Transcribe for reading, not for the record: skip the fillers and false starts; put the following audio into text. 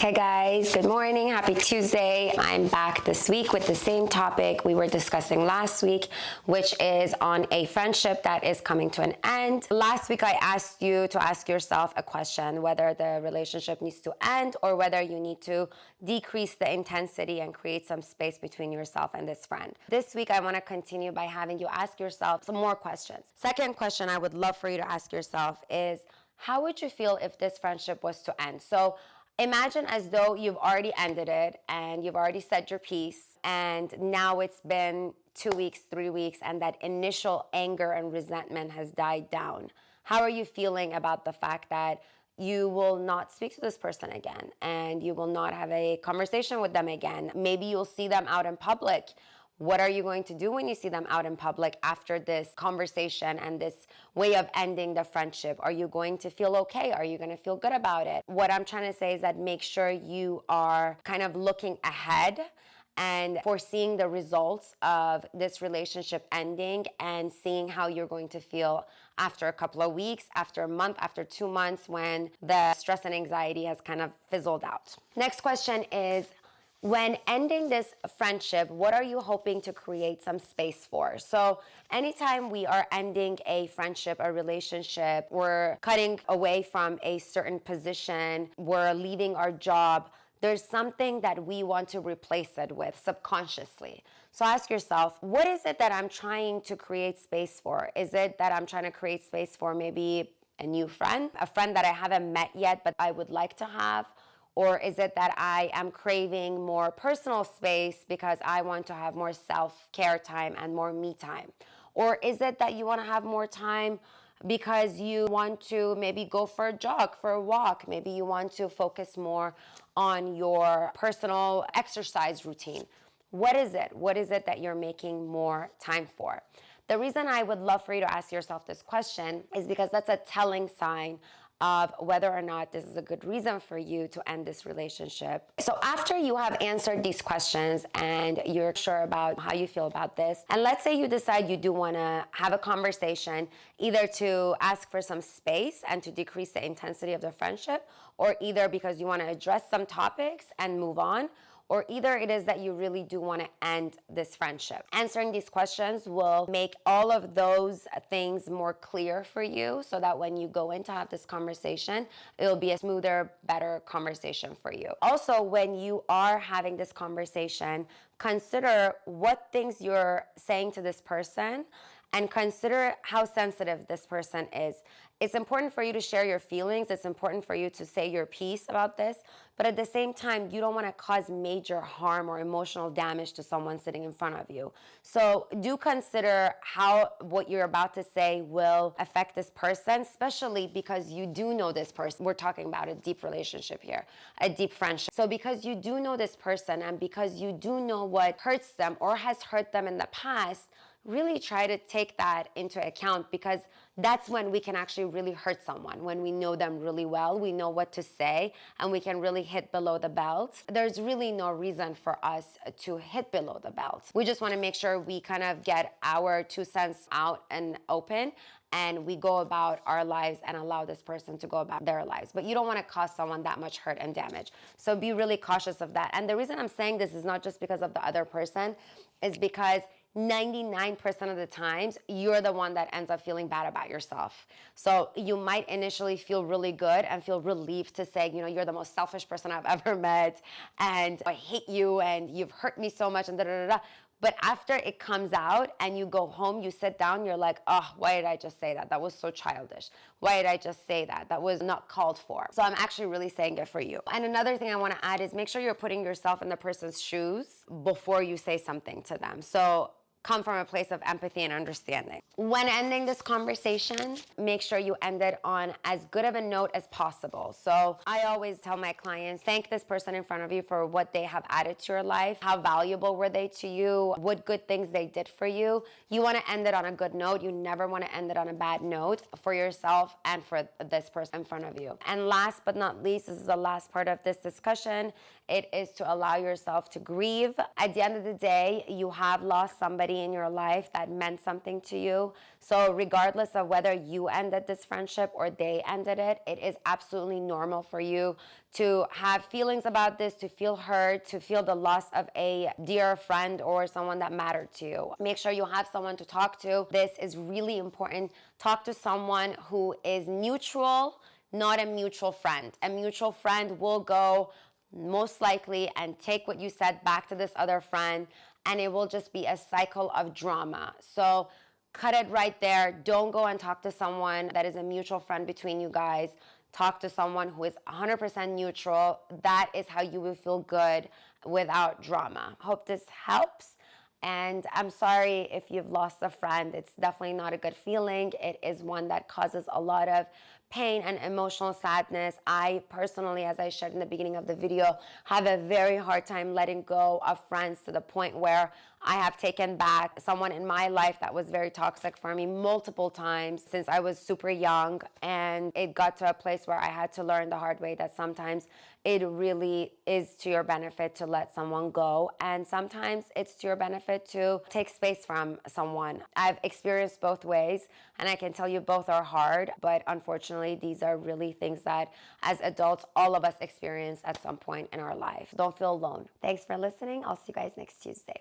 Okay guys, good morning, happy Tuesday. I'm back this week with the same topic we were discussing last week, which is on a friendship that is coming to an end. Last week I asked you to ask yourself a question, whether the relationship needs to end or whether you need to decrease the intensity and create some space between yourself and this friend. This week I want to continue by having you ask yourself some more questions. Second question I would love for you to ask yourself is, how would you feel if this friendship was to end? So imagine as though you've already ended it and you've already said your piece, and now it's been 2 weeks, 3 weeks, and that initial anger and resentment has died down. How are you feeling about the fact that you will not speak to this person again and you will not have a conversation with them again? Maybe you'll see them out in public. What are you going to do when you see them out in public after this conversation and this way of ending the friendship? Are you going to feel okay? Are you going to feel good about it? What I'm trying to say is that make sure you are kind of looking ahead and foreseeing the results of this relationship ending and seeing how you're going to feel after a couple of weeks, after a month, after 2 months, when the stress and anxiety has kind of fizzled out. Next question is, when ending this friendship, what are you hoping to create some space for? So anytime we are ending a friendship, a relationship, we're cutting away from a certain position, we're leaving our job, there's something that we want to replace it with subconsciously. So ask yourself, what is it that I'm trying to create space for? Is it that I'm trying to create space for maybe a new friend, a friend that I haven't met yet but I would like to have? Or is it that I am craving more personal space because I want to have more self-care time and more me time? Or is it that you want to have more time because you want to maybe go for a jog, for a walk? Maybe you want to focus more on your personal exercise routine. What is it? What is it that you're making more time for? The reason I would love for you to ask yourself this question is because that's a telling sign of whether or not this is a good reason for you to end this relationship. So after you have answered these questions and you're sure about how you feel about this, and let's say you decide you do want to have a conversation, either to ask for some space and to decrease the intensity of the friendship, or either because you want to address some topics and move on, or either it is that you really do want to end this friendship. Answering these questions will make all of those things more clear for you so that when you go in to have this conversation, it'll be a smoother, better conversation for you. Also, when you are having this conversation, consider what things you're saying to this person and consider how sensitive this person is. It's important for you to share your feelings. It's important for you to say your piece about this. But at the same time, you don't want to cause major harm or emotional damage to someone sitting in front of you. So do consider how what you're about to say will affect this person, especially because you do know this person. We're talking about a deep relationship here, a deep friendship. So because you do know this person and because you do know what hurts them or has hurt them in the past, really try to take that into account, because that's when we can actually really hurt someone. When we know them really well, we know what to say, and we can really hit below the belt. There's really no reason for us to hit below the belt. We just want to make sure we kind of get our 2 cents out and open, and we go about our lives and allow this person to go about their lives. But you don't want to cause someone that much hurt and damage. So be really cautious of that. And the reason I'm saying this is not just because of the other person, is because 99% of the times, you're the one that ends up feeling bad about yourself. So you might initially feel really good and feel relieved to say, you're the most selfish person I've ever met, and I hate you, and you've hurt me so much, and da-da-da-da. But after it comes out and you go home, you sit down, you're like, oh, why did I just say that? That was so childish. Why did I just say that? That was not called for. So I'm actually really saying it for you. And another thing I want to add is make sure you're putting yourself in the person's shoes before you say something to them. So come from a place of empathy and understanding. When ending this conversation, make sure you end it on as good of a note as possible. So I always tell my clients, thank this person in front of you for what they have added to your life. How valuable were they to you? What good things they did for you? You want to end it on a good note. You never want to end it on a bad note for yourself and for this person in front of you. And last but not least, this is the last part of this discussion, it is to allow yourself to grieve. At the end of the day, you have lost somebody somebody in your life that meant something to you. So regardless of whether you ended this friendship or they ended it, it is absolutely normal for you to have feelings about this, to feel hurt, to feel the loss of a dear friend or someone that mattered to you. Make sure you have someone to talk to. This is really important. Talk to someone who is neutral, not a mutual friend. A mutual friend will go most likely and take what you said back to this other friend, and it will just be a cycle of drama. So cut it right there. Don't go and talk to someone that is a mutual friend between you guys. Talk to someone who is 100% neutral. That is how you will feel good without drama. Hope this helps. And I'm sorry if you've lost a friend. It's definitely not a good feeling. It is one that causes a lot of pain and emotional sadness. I personally, as I shared in the beginning of the video, have a very hard time letting go of friends, to the point where I have taken back someone in my life that was very toxic for me multiple times since I was super young. And it got to a place where I had to learn the hard way that sometimes it really is to your benefit to let someone go. And sometimes it's to your benefit to take space from someone. I've experienced both ways, and I can tell you both are hard, but unfortunately, these are really things that as adults, all of us experience at some point in our life. Don't feel alone. Thanks for listening. I'll see you guys next Tuesday.